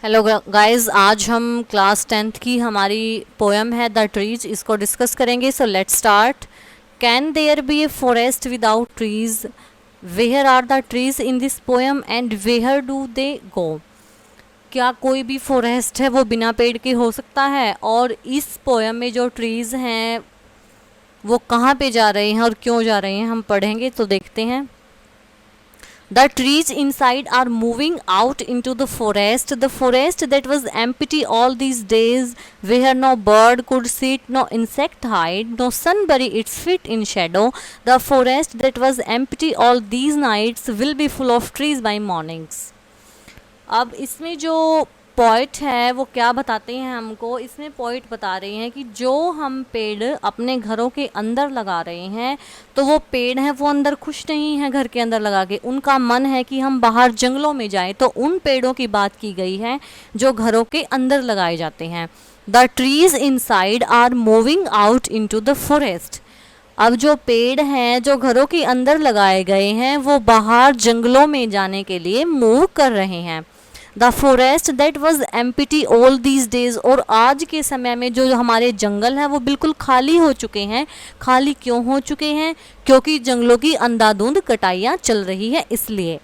Hello guys, आज हम class 10th की हमारी पोएम है द ट्रीज, इसको डिस्कस करेंगे। So let's start. Can there be a forest without trees? Where are the trees in this poem and where do they go? क्या कोई भी फॉरेस्ट है वो बिना पेड़ के हो सकता है? और इस पोएम में जो ट्रीज हैं वो कहाँ पे जा रहे हैं और क्यों जा रहे हैं, हम पढ़ेंगे। तो देखते हैं। The trees inside are moving out into the forest that was empty all these days, where no bird could sit, no insect hide, no sun bury its feet in shadow. The forest that was empty all these nights will be full of trees by mornings. अब इसमें जो point है वो क्या बताते हैं हमको, इसमें पॉइंट बता रहे हैं कि जो हम पेड़ अपने घरों के अंदर लगा रहे हैं तो वो पेड़ हैं वो अंदर खुश नहीं है घर के अंदर लगा के, उनका मन है कि हम बाहर जंगलों में जाएं। तो उन पेड़ों की बात की गई है जो घरों के अंदर लगाए जाते हैं। The trees inside are moving out into the forest. अब जो पेड़ हैं जो घरों के अंदर लगाए गए हैं वो बाहर जंगलों में जाने के लिए मूव कर रहे हैं। The forest that was empty all these days, और आज के समय में जो हमारे जंगल हैं वो बिल्कुल खाली हो चुके हैं। खाली क्यों हो चुके हैं? क्योंकि जंगलों की अंधाधुंध कटाइयाँ चल रही है, इसलिए।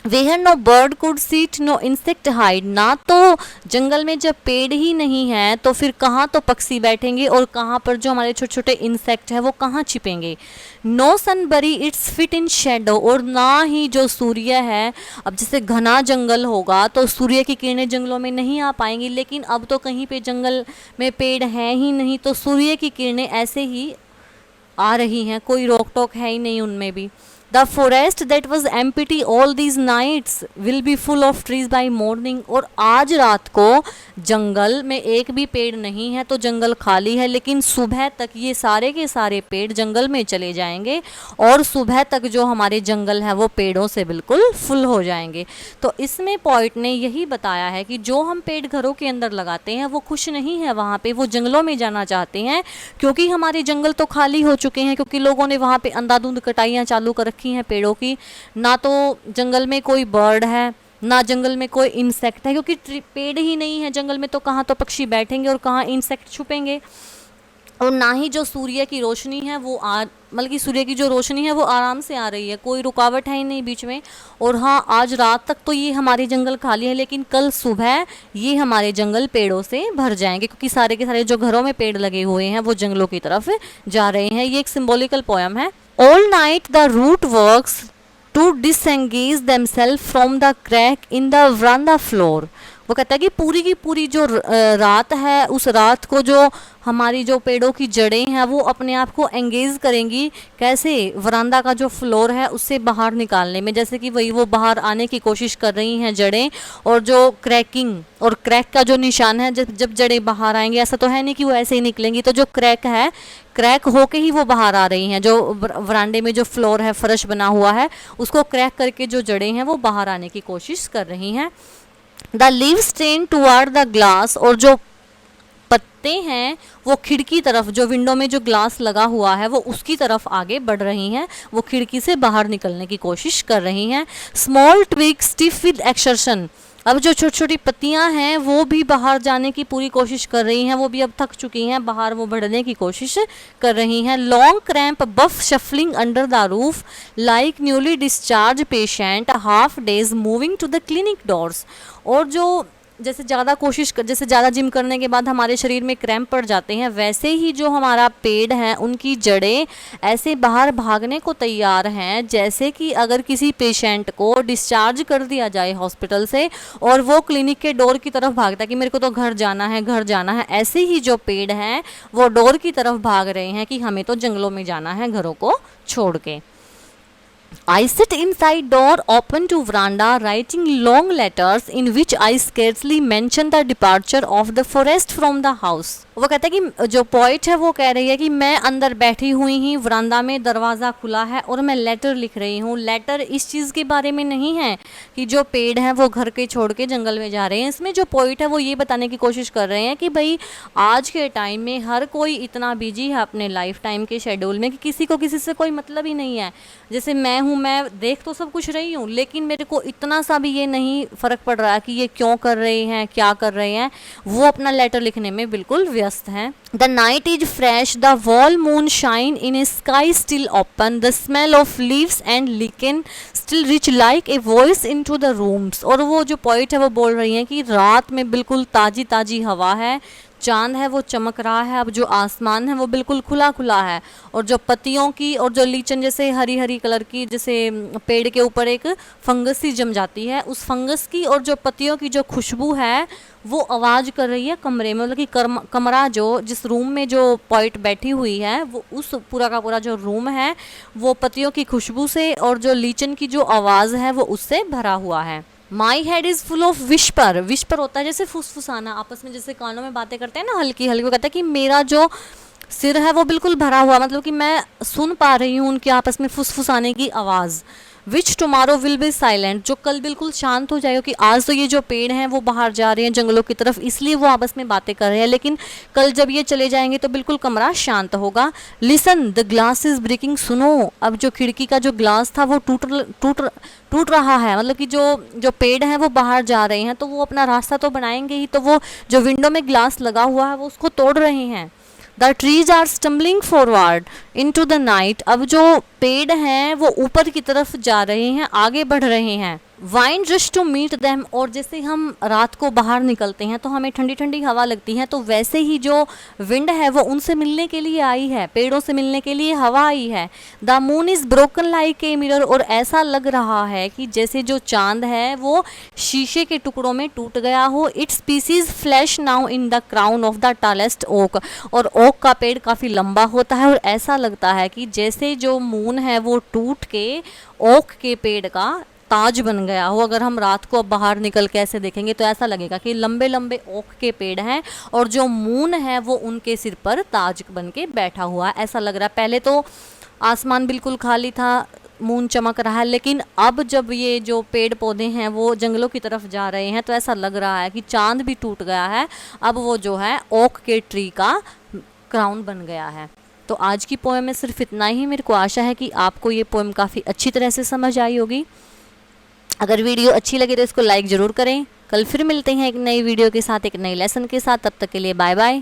Where no bird could sit, no insect hide. ना तो जंगल में जब पेड़ ही नहीं है तो फिर कहाँ तो पक्षी बैठेंगे और कहाँ पर जो हमारे छोटे छोटे इंसेक्ट हैं वो कहाँ छिपेंगे। नो सन बरी इट्स फिट इन शेडो, और ना ही जो सूर्य है, अब जैसे घना जंगल होगा तो सूर्य की किरणें जंगलों में नहीं आ पाएंगी, लेकिन अब तो कहीं पे जंगल में पेड़ हैं ही नहीं तो सूर्य की किरणें ऐसे ही आ रही हैं, कोई रोक टोक है ही नहीं उनमें भी। The forest that was empty all these nights will be full of trees by morning, और आज रात को जंगल में एक भी पेड़ नहीं है तो जंगल खाली है, लेकिन सुबह तक ये सारे के सारे पेड़ जंगल में चले जाएंगे और सुबह तक जो हमारे जंगल है वो पेड़ों से बिल्कुल फुल हो जाएंगे। तो इसमें पॉइंट ने यही बताया है कि जो हम पेड़ घरों के अंदर लगाते हैं वो खुश नहीं है वहाँ पे, वो जंगलों में जाना चाहते हैं क्योंकि हमारे जंगल तो खाली हो चुके हैं, क्योंकि लोगों ने वहाँ पे अंधाधुंध कटाइयाँ चालू कर रखी हैं पेड़ों की। ना तो जंगल में कोई बर्ड है, ना जंगल में कोई इंसेक्ट है, क्योंकि पेड़ ही नहीं है जंगल में तो कहाँ तो पक्षी बैठेंगे और कहाँ इंसेक्ट छुपेंगे। और ना ही जो सूर्य की रोशनी है वो मतलब कि सूर्य की जो रोशनी है वो आराम से आ रही है, कोई रुकावट है ही नहीं बीच में। और हाँ, आज रात तक तो ये हमारे जंगल खाली है, लेकिन कल सुबह ये हमारे जंगल पेड़ों से भर जाएंगे, क्योंकि सारे के सारे जो घरों में पेड़ लगे हुए हैं वो जंगलों की तरफ जा रहे हैं। ये एक सिंबॉलिकल पोएम है। All night the root works to disengage themselves from the crack in the veranda floor. वो कहता है कि पूरी की पूरी जो रात है, उस रात को जो हमारी जो पेड़ों की जड़ें हैं वो अपने आप को एंगेज करेंगी। कैसे? वरांडा का जो फ्लोर है उससे बाहर निकालने में, जैसे कि वही वो बाहर आने की कोशिश कर रही हैं जड़ें। और जो क्रैकिंग और क्रैक का जो निशान है, जब जड़ें बाहर आएंगी, ऐसा तो है नहीं कि वो ऐसे ही निकलेंगी, तो जो क्रैक है, क्रैक होके ही वो बाहर आ रही हैं। जो वरांडे में जो फ्लोर है, फर्श बना हुआ है, उसको क्रैक करके जो जड़ें हैं वो बाहर आने की कोशिश कर रही हैं। The leaves ten toward the glass, और जो पत्ते हैं वो खिड़की तरफ, जो विंडो में जो ग्लास लगा हुआ है वो उसकी तरफ आगे बढ़ रही हैं, वो खिड़की से बाहर निकलने की कोशिश कर रही हैं। Small twig stiff with exertion, अब जो छोटी छोटी पत्तियां हैं वो भी बाहर जाने की पूरी कोशिश कर रही हैं, वो भी अब थक चुकी हैं, बाहर वो बढ़ने की कोशिश कर रही हैं। Long cramp buff shuffling under the roof like newly discharge patient half daze moving to the clinic doors, और जो जैसे ज़्यादा जिम करने के बाद हमारे शरीर में क्रैम्प पड़ जाते हैं, वैसे ही जो हमारा पेड़ है उनकी जड़ें ऐसे बाहर भागने को तैयार हैं, जैसे कि अगर किसी पेशेंट को डिस्चार्ज कर दिया जाए हॉस्पिटल से और वो क्लिनिक के डोर की तरफ भागता है कि मेरे को तो घर जाना है। ऐसे ही जो पेड़ हैं वो डोर की तरफ भाग रहे हैं कि हमें तो जंगलों में जाना है घरों को छोड़ के। I sit inside door open to veranda writing long letters in which I scarcely mention the departure of the forest from the house। वो कहता है कि जो पॉइंट है वो कह रही है कि मैं अंदर बैठी हुई ही, वरांदा में दरवाज़ा खुला है और मैं लेटर लिख रही हूँ। लेटर इस चीज़ के बारे में नहीं है कि जो पेड़ हैं वो घर के छोड़ के जंगल में जा रहे हैं। इसमें जो पॉइंट है वो ये बताने की कोशिश कर रहे हैं कि भाई आज के टाइम में हर कोई इतना बिजी है अपने लाइफ टाइम के शेड्यूल में कि किसी को किसी से कोई मतलब ही नहीं है। जैसे मैं हूँ, मैं देख तो सब कुछ रही हूँ, लेकिन मेरे को इतना सा भी ये नहीं फर्क पड़ रहा कि ये क्यों कर रहे हैं, क्या कर रहे हैं। वो अपना लेटर लिखने में बिल्कुल व्यस्त हैं। The night is fresh, the wall moon shine in a sky still open, the smell of leaves and lichen still rich like a voice in to the rooms. और वो जो पॉइंट है वो बोल रही हैं कि रात में बिल्कुल ताज़ी ताज़ी हवा है, चांद है वो चमक रहा है, अब जो आसमान है वो बिल्कुल खुला खुला है, और जो पत्तियों की और जो लीचन जैसे हरी हरी कलर की, जैसे पेड़ के ऊपर एक फंगस सी जम जाती है, उस फंगस की और जो पत्तियों की जो खुशबू है वो आवाज़ कर रही है कमरे में। मतलब कि कमरा जो जिस रूम में जो पॉइंट बैठी हुई है वो उस पूरा का पूरा जो रूम है वो पत्तियों की खुशबू से और जो लीचन की जो आवाज़ है वो उससे भरा हुआ है। My head is full of whisper, whisper होता है जैसे फुसफुसाना, आपस में जैसे कानों में बातें करते हैं ना हल्की हल्की, वो कहता है कि मेरा जो सिर है वो बिल्कुल भरा हुआ, मतलब कि मैं सुन पा रही हूँ उनके आपस में फुसफुसाने की आवाज़। विच टुमारो विल बी साइलेंट, जो कल बिल्कुल शांत हो जाएगा, कि आज तो ये जो पेड़ हैं वो बाहर जा रहे हैं जंगलों की तरफ इसलिए वो आपस में बातें कर रहे हैं, लेकिन कल जब ये चले जाएंगे तो बिल्कुल कमरा शांत होगा। Listen the glass is breaking, सुनो अब जो खिड़की का जो ग्लास था वो टूट रहा है। मतलब कि जो पेड़ हैं वो बाहर जा रहे हैं तो वो अपना रास्ता तो बनाएंगे ही, तो वो जो विंडो में ग्लास लगा हुआ है वो उसको तोड़ रहे हैं। The trees are stumbling forward in to the night, अब जो पेड़ हैं वो ऊपर की तरफ जा रहे हैं, आगे बढ़ रहे हैं। Wind rush to meet them, और जैसे हम रात को बाहर निकलते हैं तो हमें ठंडी ठंडी हवा लगती है, तो वैसे ही जो विंड है वो उनसे मिलने के लिए आई है, पेड़ों से मिलने के लिए हवा आई है। The moon is broken like a mirror, और ऐसा लग रहा है कि जैसे जो चांद है वो शीशे के टुकड़ों में टूट गया हो। Its pieces flash now in the crown of the tallest oak, और ओक का पेड़ काफ़ी लंबा होता है और ऐसा लगता है कि जैसे जो मून है वो टूट के ओक के पेड़ का ताज बन गया हो। अगर हम रात को बाहर निकल के ऐसे देखेंगे तो ऐसा लगेगा कि लंबे लंबे ओक के पेड़ हैं और जो मून है वो उनके सिर पर ताज बन के बैठा हुआ है, ऐसा लग रहा है। पहले तो आसमान बिल्कुल खाली था, मून चमक रहा है, लेकिन अब जब ये जो पेड़ पौधे हैं वो जंगलों की तरफ जा रहे हैं तो ऐसा लग रहा है कि चांद भी टूट गया है, अब वो जो है ओक के ट्री का क्राउन बन गया है। तो आज की पोएम में सिर्फ इतना ही। मेरे को आशा है कि आपको ये पोएम काफ़ी अच्छी तरह से समझ आई होगी। अगर वीडियो अच्छी लगे तो इसको लाइक ज़रूर करें। कल फिर मिलते हैं एक नई वीडियो के साथ, एक नई लेसन के साथ। तब तक के लिए बाय बाय।